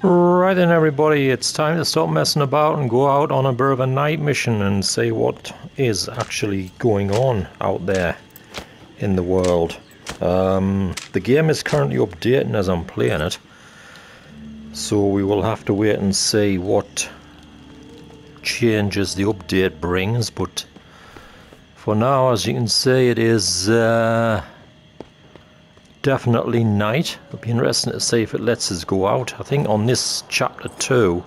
Right then everybody, it's time to stop messing about and go out on a bit of a night mission and see what is actually going on out there in the world. The game is currently updating as I'm playing it, so we will have to wait and see what changes the update brings, but for now, as you can see, it is definitely night. It'll be interesting to see if it lets us go out. I think on this chapter 2,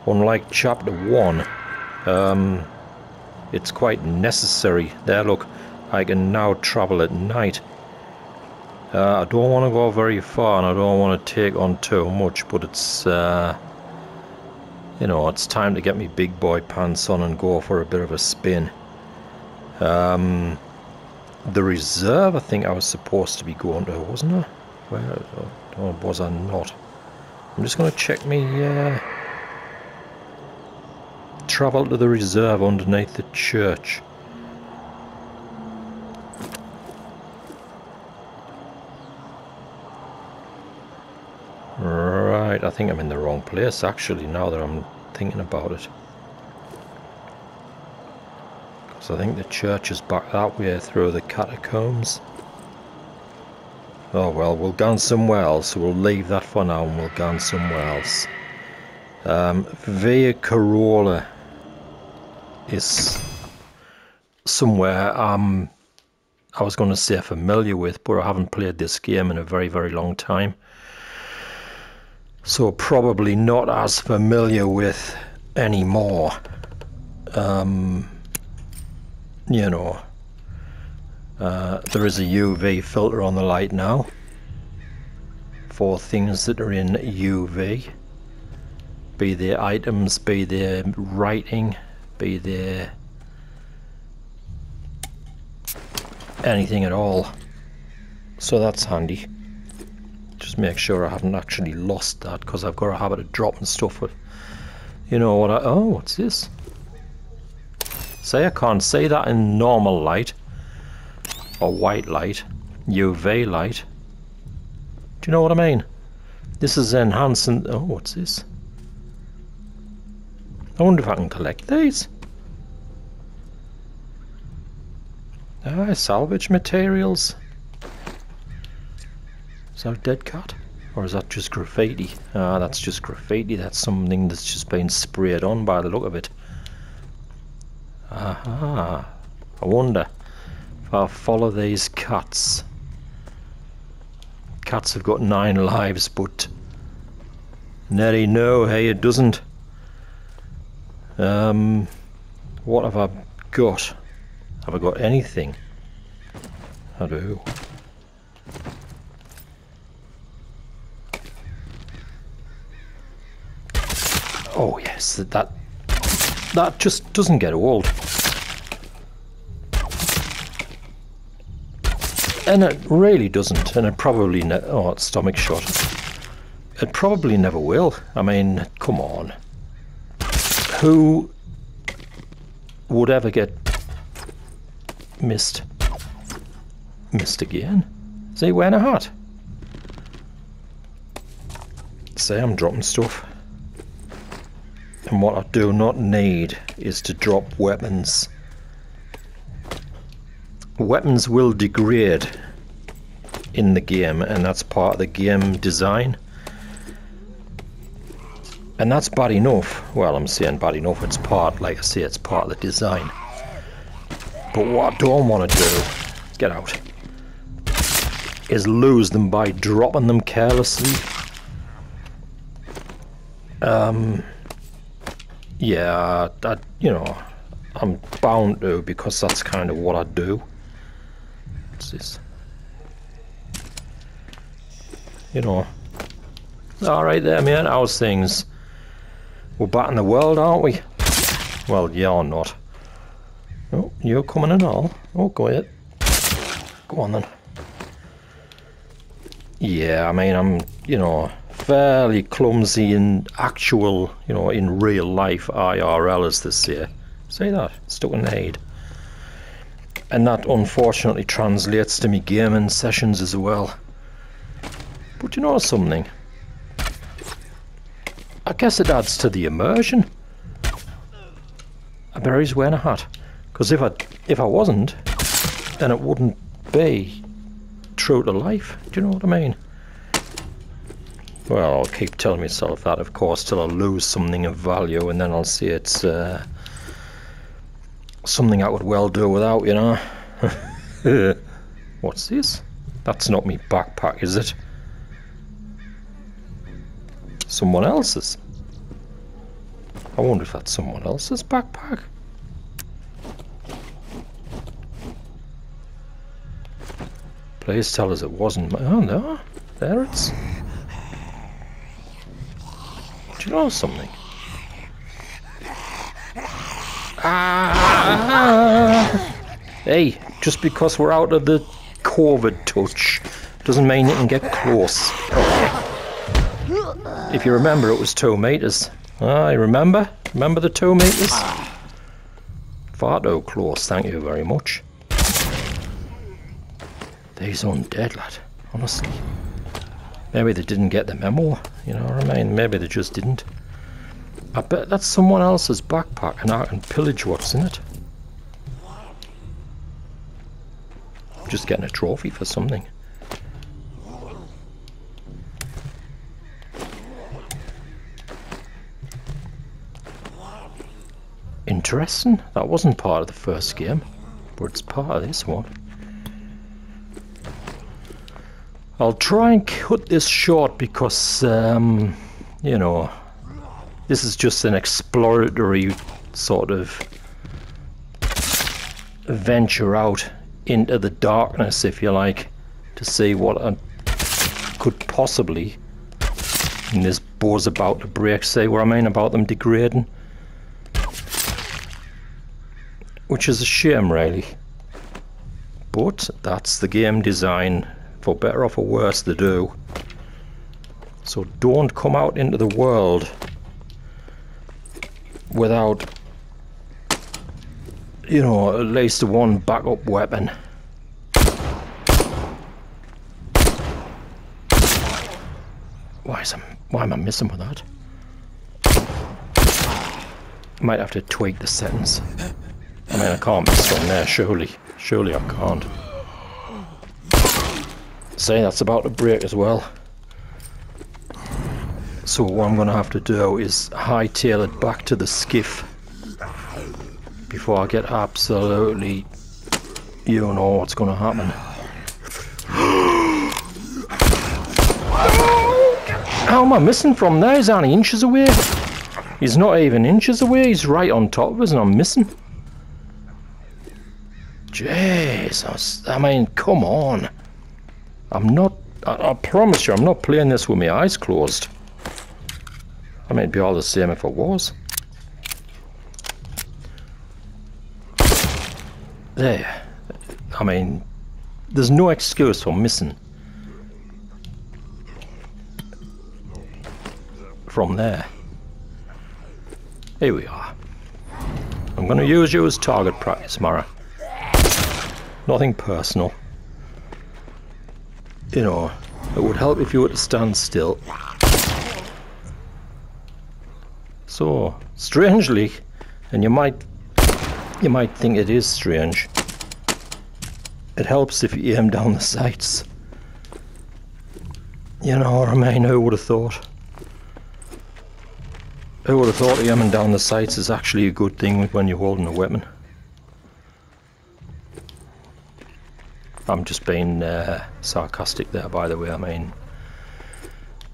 unlike chapter 1, it's quite necessary. There, look, I can now travel at night. I don't want to go very far and I don't want to take on too much, but it's you know, it's time to get me big boy pants on and go for a bit of a spin. The reserve, I think I was supposed to be going to, wasn't I? Where, or was I not? I'm just going to check me travel to the reserve underneath the church. Right, I think I'm in the wrong place actually, now that I'm thinking about it. Because I think the church is back that way through the catacombs. Oh well, we'll go somewhere else, so we'll leave that for now and we'll go somewhere else. Via Corolla is somewhere I was going to say familiar with, but I haven't played this game in a very, very long time. So probably not as familiar with anymore. You know, there is a UV filter on the light now for things that are in UV, be they items, be they writing, be they anything at all. So that's handy. Just make sure I haven't actually lost that, because I've got a habit of dropping stuff with, you know what oh, what's this? See, I can't see that in normal light or white light, UV light. Do you know what I mean? This is enhancing. Oh, what's this? I wonder if I can collect these. Salvage materials. Is that a dead cat? Or is that just graffiti? That's just graffiti. That's something that's just been sprayed on by the look of it. Aha. I wonder if I follow these cats. Cats have got 9 lives, but Nelly, no, hey, it doesn't. What have I got? Have I got anything? I do. Oh yes, that just doesn't get old. And it really doesn't, and it probably oh, it's stomach shot. It probably never will. I mean, come on. Who would ever get missed again? Is he wearing a hat? Say I'm dropping stuff. And what I do not need is to drop weapons. Weapons will degrade in the game, and that's part of the game design. And that's bad enough. Well, I'm saying bad enough, it's part, like I say, it's part of the design. But what I don't want to do, get out, is lose them by dropping them carelessly. Yeah, you know, I'm bound to, because that's kind of what I do. What's this? You know. Alright there, man, how's things? We're back in the world, aren't we? Well, you're not. Oh, you're coming and all. Oh, go ahead. Go on then. Yeah, I mean, I'm, you know, fairly clumsy in actual, you know, in real life, IRL as they say. Say that, stuck in the head. And that unfortunately translates to me gaming sessions as well. But you know something? guess it adds to the immersion. I bet he's wearing a hat. Because if I wasn't, then it wouldn't be true to life. Do you know what I mean? Well, I'll keep telling myself that, of course, till I lose something of value, and then I'll see it's something I could well do without, you know. What's this? That's not me backpack, is it? Someone else's. I wonder if that's someone else's backpack. Please tell us it wasn't. Oh no, there it's. Do you know something? Hey, just because we're out of the COVID touch doesn't mean you can get close. Okay. If you remember, it was 2 meters. I remember. Remember the 2 meters? Far too close, thank you very much. These undead, lad. Honestly. Maybe they didn't get the memo, you know what I mean? Maybe they just didn't. I bet that's someone else's backpack and I can pillage what's in it. Just getting a trophy for something. Interesting. That wasn't part of the first game, but it's part of this one. I'll try and cut this short because, you know, this is just an exploratory sort of venture out into the darkness, if you like, to see what I could possibly, and this bow's about to break, see what I mean about them degrading, which is a shame really, but that's the game design. For better or for worse they do. So don't come out into the world without, you know, at least one backup weapon. Why am I missing with that? Might have to tweak the settings. I mean, I can't miss from there, surely. Surely I can't. See, that's about to break as well. So what I'm going to have to do is hightail it back to the skiff before I get absolutely, you know what's going to happen. How am I missing from there? He's only inches away. He's not even inches away. He's right on top of us and I'm missing. Jesus, I mean, come on. I'm not, I promise you, I'm not playing this with my eyes closed. I mean, it'd be all the same if I was. There. I mean, there's no excuse for missing from there. Here we are. I'm going to use you as target practice, Mara. Nothing personal. You know, it would help if you were to stand still. So, strangely, and you might think it is strange, it helps if you aim down the sights. You know what I mean? Who would have thought? Who would have thought aiming down the sights is actually a good thing when you're holding a weapon? I'm just being sarcastic there, by the way. I mean,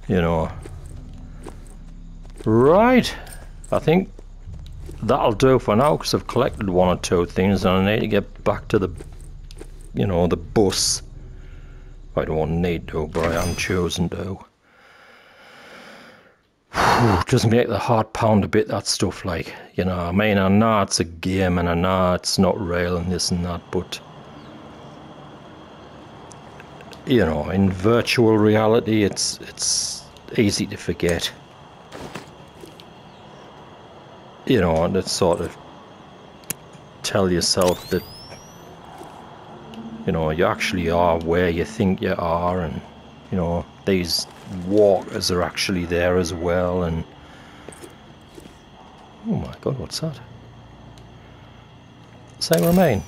you know. Right, I think that'll do for now because I've collected 1 or 2 things and I need to get back to the, you know, the bus. I don't need to, but I am choosing to. It does make the heart pound a bit, that stuff, like, you know. I mean, I know it's a game and I know it's not real and this and that, but you know, in virtual reality, it's easy to forget. You know, and it's sort of tell yourself that, you know, you actually are where you think you are, and, you know, these walkers are actually there as well, and Oh my god, what's that? Say remain.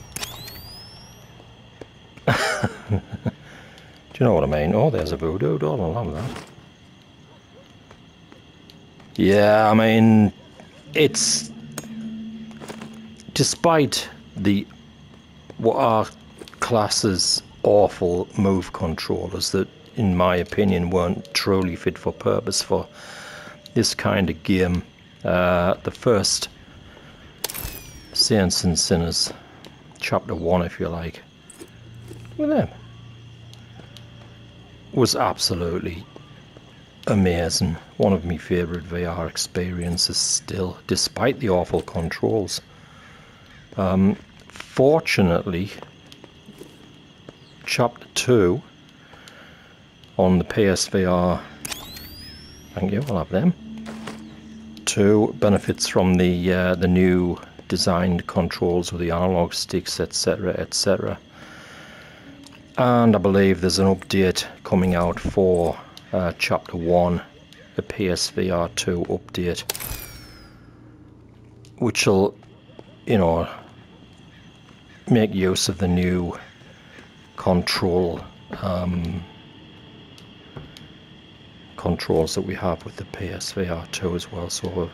Do you know what I mean? Oh, there's a voodoo doll, I love that. Yeah, I mean, it's... Despite the... what are classed as awful move controllers that, in my opinion, weren't truly fit for purpose for this kind of game. The first Saints and Sinners, Chapter 1 if you like, with them, was absolutely amazing. One of my favourite VR experiences still, despite the awful controls. Fortunately, Chapter 2 on the PSVR, thank you, I'll have them, 2 benefits from the new designed controls with the analog sticks, etc, etc. And I believe there's an update coming out for Chapter 1, a PSVR 2 update, which will, you know, make use of the new controls that we have with the PSVR 2 as well. So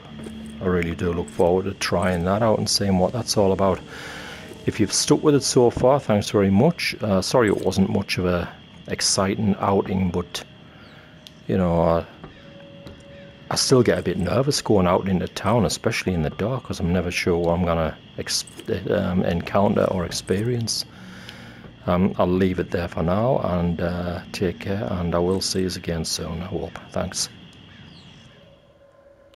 I really do look forward to trying that out and seeing what that's all about. If you've stuck with it so far, thanks very much. Sorry it wasn't much of a exciting outing, but you know, I still get a bit nervous going out into town, especially in the dark, because I'm never sure what I'm going to encounter or experience. I'll leave it there for now, and take care, and I will see you again soon, I hope. Thanks.